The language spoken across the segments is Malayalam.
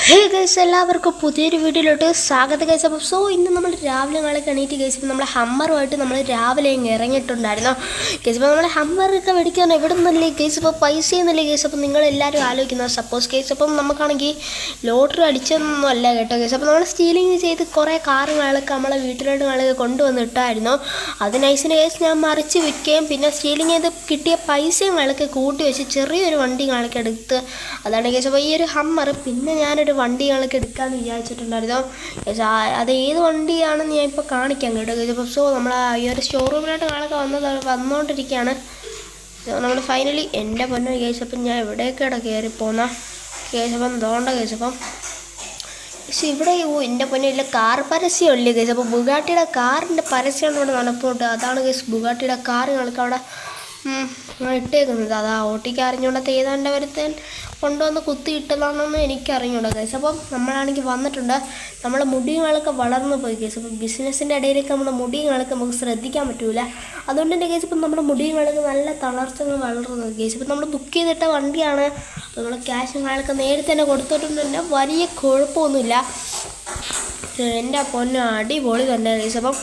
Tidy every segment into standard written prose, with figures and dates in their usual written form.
ഹേ ഗൈസ്, എല്ലാവർക്കും പുതിയൊരു വീഡിയോയിലോട്ട് സ്വാഗതം ഗൈസ്. അപ്പോൾ ഇന്ന് നമ്മൾ രാവിലെ നാളെ എണീറ്റ് ഗൈസ്, ഇപ്പോൾ നമ്മൾ ഹമ്മറുമായിട്ട് നമ്മൾ രാവിലെ ഇങ്ങ് ഇറങ്ങിയിട്ടുണ്ടായിരുന്നു ഗൈസ്. അപ്പോൾ നമ്മൾ ഹമ്മറൊക്കെ മേടിക്കാൻ എവിടെ നിന്നല്ലേ ഗൈസ്, ഇപ്പോൾ പൈസയൊന്നുമില്ലേ ഗൈസ്. അപ്പോൾ നിങ്ങളെല്ലാവരും ആലോചിക്കുന്നത് സപ്പോസ് ഗൈസ്, അപ്പം നമുക്കാണെങ്കിൽ ലോട്ടറി അടിച്ചൊന്നും അല്ല കേട്ടോ ഗൈസ്. അപ്പോൾ നമ്മൾ സ്റ്റീലിങ് ചെയ്ത് കുറേ കാറുകളൊക്കെ നമ്മളെ വീട്ടിലോട്ട് കൊണ്ടുവന്നിട്ടായിരുന്നു. അത് നൈസിന് ഗൈസ് ഞാൻ മറിച്ച് വിൽക്കുകയും പിന്നെ സ്റ്റീലിങ് ചെയ്ത് കിട്ടിയ പൈസകളൊക്കെ കൂട്ടി വെച്ച് ചെറിയൊരു വണ്ടി എടുത്ത് അതാണ് ഗൈസ്. അപ്പോൾ ഈ ഒരു ഹമ്മർ പിന്നെ ഞാനൊരു വണ്ടികളൊക്കെ എടുക്കാമെന്ന് വിചാരിച്ചിട്ടുണ്ടായിരുന്നു. അത് ഏത് വണ്ടിയാണെന്ന് ഞാൻ ഇപ്പോൾ കാണിക്കാം കേട്ടോ ഗൈസ്. അപ്പോൾ നമ്മൾ ഈ ഒരു ഷോറൂമിലോട്ട് വന്നുകൊണ്ടിരിക്കുകയാണ് നമ്മൾ ഫൈനലി. എൻ്റെ പൊന്നോ ഗൈസ്, അപ്പം ഞാൻ എവിടെയൊക്കെയാണ് കയറിപ്പോന്ന ഗൈസ്. അപ്പം എന്തോണ്ട ഗൈസ്. അപ്പം പക്ഷെ ഇവിടെ എൻ്റെ പൊന്നെ ഇല്ല കാർ പരസ്യമല്ലേ ഗൈസ്. അപ്പോൾ ബുഗാട്ടിയുടെ കാറിൻ്റെ പരസ്യമാണ് ഇവിടെ നടപ്പുണ്ട്. അതാണ് ഗൈസ് ബുഗാട്ടിയുടെ കാറുകൾക്ക് അവിടെ ഇട്ടേക്കുന്നത്. അതാ ഓട്ടിക്ക് അറിഞ്ഞുകൊണ്ടത് ഏതാണ്ട് വരുത്താൻ കൊണ്ടുവന്ന് കുത്തിയിട്ടതാണെന്ന് എനിക്കറിഞ്ഞൂടാ ഗൈസ്. അപ്പം നമ്മളാണെങ്കിൽ വന്നിട്ടുണ്ട്. നമ്മളെ മുടികളൊക്കെ വളർന്നു പോയി ഗൈസ്. അപ്പം ബിസിനസ്സിൻ്റെ ഇടയിലേക്ക് നമ്മുടെ മുടികളൊക്കെ നമുക്ക് ശ്രദ്ധിക്കാൻ പറ്റൂല. അതുകൊണ്ട് തന്നെ ഗൈസ് ഇപ്പം നമ്മുടെ മുടികളൊക്കെ നല്ല തളർച്ചകൾ വളർന്നു ഗൈസ്. ഇപ്പം നമ്മൾ ബുക്ക് ചെയ്തിട്ട വണ്ടിയാണ്. നമ്മൾ ക്യാഷുകളൊക്കെ നേരത്തെ തന്നെ കൊടുത്തിട്ടുണ്ട്. തന്നെ വലിയ കുഴപ്പമൊന്നുമില്ല. എൻ്റെ പൊന്നോ അടിപൊളി തന്നെ ഗൈസ്. അപ്പം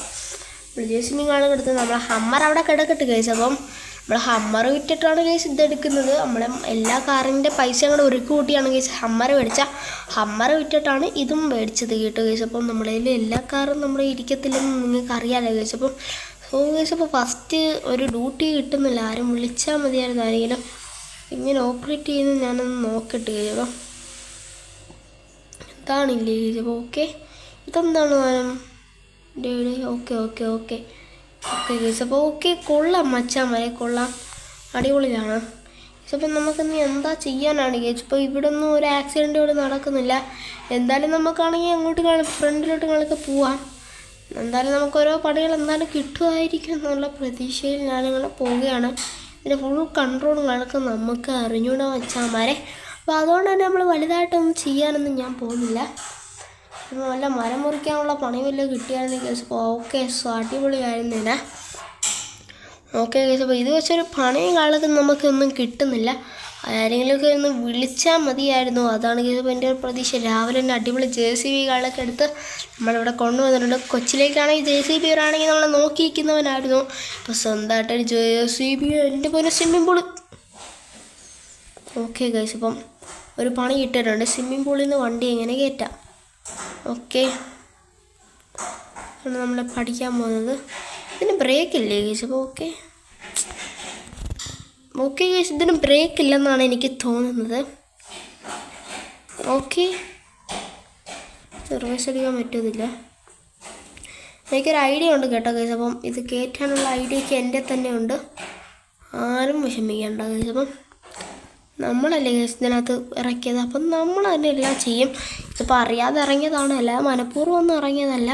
ജേസിമിങ്ങളൊക്കെ എടുത്ത് നമ്മളെ ഹമ്മർ അവിടെ കിടക്കട്ടെ ഗൈസ്. അപ്പം നമ്മൾ ഹമ്മർ വിറ്റിട്ടാണ് ഗൈസ് ഇതെടുക്കുന്നത്. നമ്മളെ എല്ലാ കാറിൻ്റെ പൈസ അങ്ങോട്ട് ഒരുക്കി കൂട്ടിയാണ് ഗൈസ് ഹമ്മർ മേടിച്ച. ഹമ്മർ വിറ്റിട്ടാണ് ഇതും മേടിച്ചത് കേട്ടോ ഗൈസ്. അപ്പം നമ്മളതിൽ എല്ലാ കാറും നമ്മൾ ഇരിക്കത്തില്ലെന്ന് നിങ്ങൾക്ക് അറിയാമല്ലോ ഗൈസ്. അപ്പം ഗൈസ് അപ്പോൾ ഫസ്റ്റ് ഒരു ഡ്യൂട്ടി കിട്ടുന്നില്ല. ആരും വിളിച്ചാൽ മതിയായിരുന്നു ആരെങ്കിലും. ഇങ്ങനെ ഓപ്പറേറ്റ് ചെയ്യുന്നത് ഞാനൊന്ന് നോക്കട്ടെ ഗൈസ്. അപ്പം എന്താണില്ലേ ഗൈസ്. അപ്പോൾ ഓക്കെ ഇതെന്താണ് മാനം okay okay okay okay guys. അപ്പോൾ ഓക്കെ കൊള്ളാം മച്ചാൻ വരെ കൊള്ളാം, അടിപൊളിയാണ് ഗൈസ്. അപ്പം നമുക്കിന്ന് എന്താ ചെയ്യാനാണ് ഗൈസ്. ഇപ്പോൾ ഇവിടെ ഒന്നും ഒരു ആക്സിഡൻറ്റ് ഇവിടെ നടക്കുന്നില്ല. എന്തായാലും നമുക്കാണെങ്കിൽ അങ്ങോട്ട് ഫ്രണ്ടിലോട്ട് പോവാം. എന്തായാലും നമുക്ക് ഓരോ പണികൾ എന്തായാലും കിട്ടുമായിരിക്കും എന്നുള്ള പ്രതീക്ഷയിൽ ഞാനിങ്ങനെ പോവുകയാണ്. ഇതിൻ്റെ ഫുൾ കൺട്രോളുകളൊക്കെ നമുക്ക് അറിഞ്ഞൂടാ മച്ചാന്മാരെ. അപ്പോൾ അതുകൊണ്ട് തന്നെ നമ്മൾ വലുതായിട്ടൊന്നും ചെയ്യാനൊന്നും ഞാൻ പോകുന്നില്ല. വല്ല മരം മുറിക്കാനുള്ള പണി വല്ല കിട്ടിയായിരുന്നു കേസ്. അപ്പോൾ ഓക്കെ അടിപൊളിയായിരുന്നില്ല. Okay guys. അപ്പോൾ ഇത് വെച്ചൊരു പണിയും കാലത്ത് നമുക്കൊന്നും കിട്ടുന്നില്ല. ആരെങ്കിലുമൊക്കെ ഒന്ന് വിളിച്ചാൽ മതിയായിരുന്നു. അതാണ് കേസ്. അപ്പോൾ എൻ്റെ ഒരു പ്രതീക്ഷ രാവിലെ തന്നെ അടിപൊളി JCB കാളൊക്കെ എടുത്ത് നമ്മളിവിടെ കൊണ്ടുവന്നിട്ടുണ്ട്. കൊച്ചിലേക്കാണെങ്കിൽ JCB വരാണെങ്കിൽ നമ്മൾ നോക്കിയിരിക്കുന്നവനായിരുന്നു. ഇപ്പോൾ സ്വന്തമായിട്ടൊരു JCB എൻ്റെ പോലെ സ്വിമ്മിംഗ് പൂള്. Okay guys. അപ്പം ഒരു പണി കിട്ടിയിട്ടുണ്ട്. സ്വിമ്മിംഗ് പൂളിൽ നിന്ന് വണ്ടി എങ്ങനെ കയറ്റാം. ഓക്കെ ആണ് നമ്മൾ പഠിക്കാൻ പോകുന്നത്. ഇതിന് ബ്രേക്കില്ലേ ഗൈസ്. അപ്പോൾ ഓക്കെ ഗൈസ് ഇതിന് ബ്രേക്ക് ഇല്ലെന്നാണ് എനിക്ക് തോന്നുന്നത്. ഓക്കെ റിവേഴ്സ് അടിക്കാൻ പറ്റുന്നില്ല. എനിക്കൊരു ഐഡിയ ഉണ്ട് കേട്ടോ ഗൈസ്. അപ്പം ഇത് കയറ്റാനുള്ള ഐഡിയക്ക് എൻ്റെ തന്നെ ഉണ്ട്. ആരും വിഷമിക്കേണ്ട ഗൈസ്. അപ്പം നമ്മളല്ലേ ഗൈസ് ഇതിനകത്ത് ഇറക്കിയത്. അപ്പം നമ്മൾ തന്നെ എല്ലാം ചെയ്യും. ഇതിപ്പോൾ അറിയാതെ ഇറങ്ങിയതാണ്, അല്ല മനഃപൂർവ്വം ഒന്നും ഇറങ്ങിയതല്ല.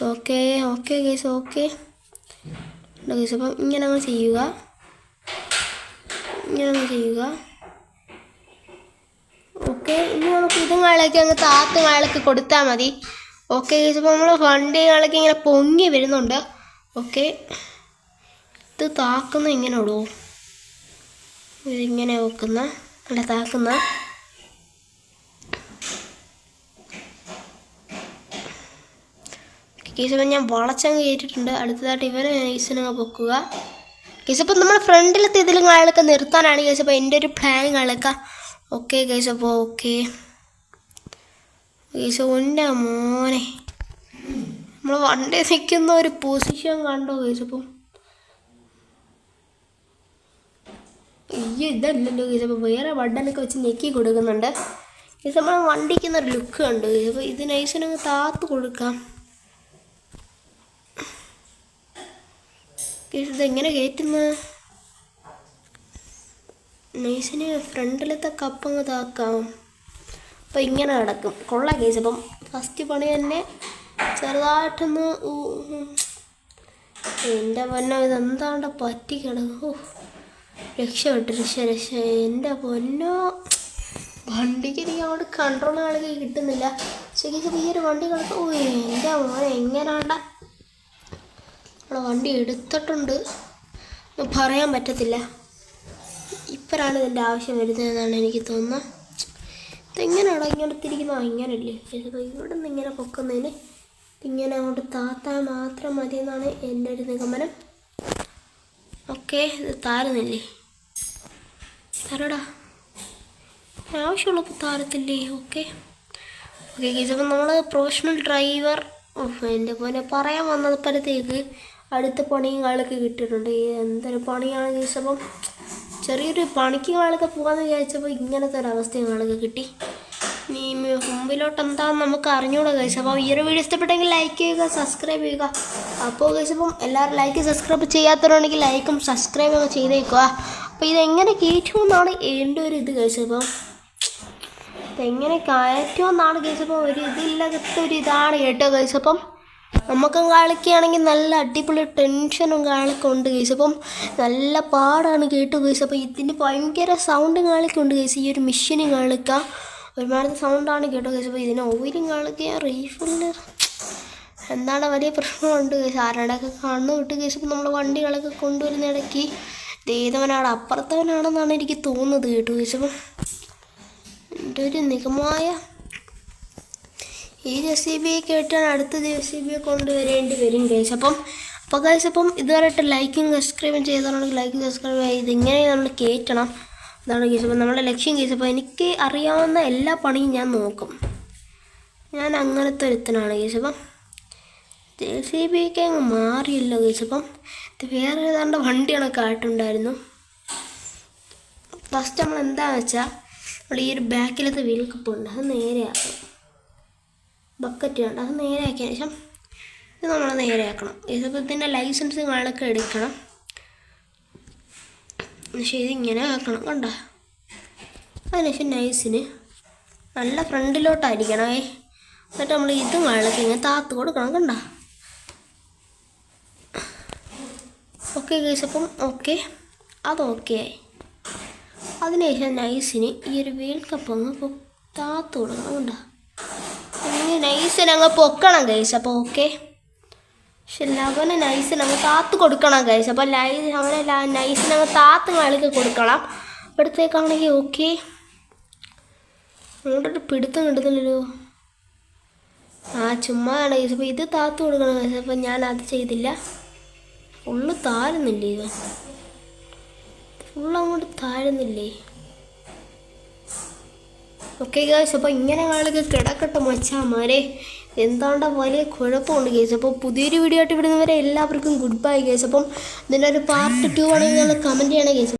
Okay okay guys. Okay guys. അപ്പം ഇങ്ങനെ അങ്ങ് ചെയ്യുക. ഓക്കെ ഇനി നമുക്ക് ഇതുങ്ങളൊക്കെ അങ്ങ് താത്തുങ്ങളൊക്കെ കൊടുത്താൽ മതി. Okay guys. അപ്പോൾ നമ്മൾ വണ്ടികളൊക്കെ ഇങ്ങനെ പൊങ്ങി വരുന്നുണ്ട്. ഓക്കെ ഇത് താക്കുന്ന ഇങ്ങനെ ഇടുമോ, ഇതിങ്ങനെ വെക്കുന്ന അല്ല താക്കുന്ന. കേസപ്പം ഞാൻ വളച്ചങ്ങ് കയറ്റിട്ടുണ്ട്. അടുത്തതായിട്ട് ഇവരെ നൈസിനങ്ങ് പൊക്കുക കേസപ്പം നമ്മൾ ഫ്രണ്ടിലത്തെ ഇതിലും ആളൊക്കെ നിർത്താനാണ് കേസപ്പോൾ എൻ്റെ ഒരു പ്ലാനുകളൊക്കെ. Okay guys. അപ്പോൾ ഓക്കെ കേസ്. എൻ്റെ മോനെ നമ്മൾ വണ്ടി നിൽക്കുന്ന ഒരു പൊസിഷൻ കണ്ടോ കേസപ്പം. ഇതല്ലല്ലോ കേസ്. അപ്പോൾ വേറെ ബട്ടനൊക്കെ വെച്ച് ഞെക്കി കൊടുക്കുന്നുണ്ട് കേസ്. നമ്മൾ വണ്ടിക്കുന്നൊരു ലുക്ക് കണ്ടു കേസ്. അപ്പോൾ ഇത് നൈസിനങ്ങ് താത്ത് കൊടുക്കാം കേസ്. ഇതെങ്ങനെ കയറ്റുന്നത് നൈസിന് ഫ്രണ്ടിലത്തെ കപ്പങ്ങ് താക്കാം. അപ്പോൾ ഇങ്ങനെ കിടക്കും കൊള്ളാം കേസ്. അപ്പം ഫസ്റ്റ് പണി തന്നെ ചെറുതായിട്ടൊന്ന് എൻ്റെ പൊന്നോ ഇതെന്താണ്ട് പറ്റി കിടക്കും. രക്ഷ എൻ്റെ പൊന്നോ വണ്ടിക്ക് എനിക്ക് അങ്ങോട്ട് കൺട്രോളുകളൊക്കെ കിട്ടുന്നില്ല. ശരിക്കും ഈ ഒരു വണ്ടി കിടക്കും. എൻ്റെ മോനെ എങ്ങനെയാണ്ട നമ്മളെ വണ്ടി എടുത്തിട്ടുണ്ട് പറയാൻ പറ്റത്തില്ല. ഇപ്പോഴാണ് ഇതിൻ്റെ ആവശ്യം വരുന്നതെന്നാണ് എനിക്ക് തോന്നുന്നത്. ഇതെങ്ങനെയാണോ ഇങ്ങനെ തിരിക്കുന്നത്? ഇങ്ങനല്ലേ ഗൈസ്. അപ്പോൾ ഇവിടെ നിന്ന് ഇങ്ങനെ പൊക്കുന്നതിന് ഇങ്ങനെ അങ്ങോട്ട് താത്താൻ മാത്രം മതി എന്നാണ് എൻ്റെ ഒരു നിഗമനം. ഓക്കെ, ഇത് താരുന്നില്ലേ? തരടാ, ആവശ്യമുള്ളപ്പോൾ താരത്തില്ലേ? Okay okay guys. അപ്പം നമ്മൾ പ്രൊഫഷണൽ ഡ്രൈവർ. എൻ്റെ പോലെ പറയാൻ വന്നപ്പോഴത്തേക്ക് അടുത്ത പണിയും കാലൊക്കെ കിട്ടിയിട്ടുണ്ട്. എന്തൊരു പണിയാണ് ഗൈസ്. അപ്പം ചെറിയൊരു പണിക്ക് കാലൊക്കെ പോകാമെന്ന് വിചാരിച്ചപ്പോൾ ഇങ്ങനത്തെ ഒരു അവസ്ഥയും കാലൊക്കെ കിട്ടി. ഇനി മുമ്പിലോട്ട് എന്താണെന്ന് നമുക്ക് അറിഞ്ഞൂടാ ഗൈസ്. അപ്പോൾ ഈ ഒരു വീഡിയോ ഇഷ്ടപ്പെട്ടെങ്കിൽ ലൈക്ക് ചെയ്യുക, സബ്സ്ക്രൈബ് ചെയ്യുക. അപ്പോൾ ഗൈസ് ഇപ്പം എല്ലാവരും ലൈക്ക് സബ്സ്ക്രൈബ് ചെയ്യാത്തവരുണ്ടെങ്കിൽ ലൈക്കും സബ്സ്ക്രൈബും ഒക്കെ ചെയ്തേക്കുക. അപ്പോൾ ഇതെങ്ങനെ കയറ്റുമെന്നാണ് എൻ്റെ ഒരു ഇത് ഗൈസ്. അപ്പം ഇതെങ്ങനെ കയറ്റുമെന്നാണ് ഗൈസ്. അപ്പം ഒരു ഇതില്ലാത്ത ഒരു ഇതാണ് കേട്ടോ ഗൈസ്. അപ്പം നമുക്കും കളിക്കുകയാണെങ്കിൽ നല്ല അടിപൊളി ടെൻഷനും കാളൊക്കെ ഉണ്ട് ഗൈസ്. അപ്പം നല്ല പാടാണ് കേട്ടോ ഗൈസ്. അപ്പോൾ ഇതിന് ഭയങ്കര സൗണ്ടും കാളൊക്കെ ഉണ്ട് ഗൈസ്. ഈ ഒരു മെഷീനും കാളിക്കുക ഒരുപാട് സൗണ്ടാണ് കേട്ടോ ഗൈസ്. അപ്പോൾ ഇതിന് ഓയിലും കാളിക്കുക റീഫില്ല് എന്താണ് വലിയ പ്രശ്നമുണ്ട് ഗൈസ്. ആരുടെയൊക്കെ കണ്ണു വിട്ട് ഗൈസ്. അപ്പോൾ നമ്മൾ വണ്ടികളൊക്കെ കൊണ്ടുവരുന്ന ഇടയ്ക്ക് ദേതവനാണ് അപ്പുറത്തവനാണെന്നാണ് എനിക്ക് തോന്നുന്നത് കേട്ടോ ഗൈസ്. അപ്പം എൻ്റെ ഒരു നിഗമമായ ഈ JCB കേട്ടാണ് അടുത്ത JCB കൊണ്ടുവരേണ്ടി വരും ഗൈസ്. അപ്പോൾ ഗൈസ് അപ്പം ഇതുവരെയായിട്ട് ലൈക്കും സബ്സ്ക്രൈബും ചെയ്തതാണെങ്കിൽ ലൈക്കും സബ്സ്ക്രൈബ് ചെയ്ത് ഇതിങ്ങനെ നമ്മൾ കയറ്റണം. അതാണ് ഗൈസ്. അപ്പം നമ്മുടെ ലക്ഷ്യം ഗൈസ്. അപ്പോൾ എനിക്ക് അറിയാവുന്ന എല്ലാ പണിയും ഞാൻ നോക്കും. ഞാൻ അങ്ങനത്തെ ഒരുത്തനാണ് ഗൈസ്. അപ്പം JCB അങ്ങ് മാറിയല്ലോ ഗൈസ്. അപ്പം ഇത് വേറെ ഏതാണ്ട് വണ്ടികളൊക്കെ ആയിട്ടുണ്ടായിരുന്നു. ഫസ്റ്റ് നമ്മൾ എന്താണെന്ന് വെച്ചാൽ നമ്മൾ ഈ ഒരു ബാക്കിലത്തെ വീൽ കപ്പ് ഉണ്ട്, അത് നേരെയാക്കണം. ബക്കറ്റ് വേണ്ട, അത് നേരെയാക്കിയ ശേഷം ഇത് നമ്മൾ നേരെയാക്കണം. ഇതിപ്പോൾ ഇതിൻ്റെ ലൈസൻസ് കാണൊക്കെ എടുക്കണം. പക്ഷേ ഇതിങ്ങനെ ആക്കണം കണ്ട. അതിനുശേഷം നൈസിന് നല്ല ഫ്രണ്ടിലോട്ടായിരിക്കണേ. എന്നിട്ട് നമ്മൾ ഇതും കാണൊക്കെ ഇങ്ങനെ താത്ത് കൊടുക്കണം കണ്ട. Okay guys. അപ്പം ഓക്കെ, അത് ഓക്കെ ആയി. അതിനുശേഷം നൈസിന് ഈ ഒരു വീൽ കപ്പ് അങ്ങ് താത്ത് കൊടുക്കണം കണ്ട. അങ്ങനെ നൈസിന് അങ്ങ് പൊക്കണം ഗൈസ്. അപ്പോൾ ഓക്കെ. പക്ഷെ ലവന് നൈസിന് അങ്ങ് താത്ത് കൊടുക്കണം ഗൈസ്. അപ്പോൾ അവനെ നൈസിന് അങ്ങ് താത്ത് കളിക്ക് കൊടുക്കണം. ഇവിടത്തേക്കാണെങ്കിൽ ഓക്കെ. അങ്ങോട്ടൊരു പിടുത്തം കിട്ടുന്നില്ലല്ലോ. ചുമ്മാതാണ് ഗൈസ്. അപ്പോൾ ഇത് താത്ത് കൊടുക്കണം ഗൈസ്. അപ്പോൾ ഞാൻ അത് ചെയ്തില്ല. ഫുള്ള് താരുന്നില്ലേ ഇവൻ? ഫുള്ളങ്ങോട്ട് താരുന്നില്ലേ? Okay guys. അപ്പോൾ ഇങ്ങനെ ആളൊക്കെ കിടക്കട്ടെ മച്ചാമാരെ. എന്താണ്ട വലിയ കുഴപ്പമുണ്ട് ഗൈസ്. അപ്പോൾ പുതിയൊരു വീഡിയോ ആയിട്ട് വിടുന്നവരെ എല്ലാവർക്കും ഗുഡ് ബൈ ഗൈസ്. അപ്പം ഇതിൻ്റെ ഒരു പാർട്ട് 2 ആണെങ്കിൽ നിങ്ങൾ കമൻറ്റ് ചെയ്യണേ ഗൈസ്.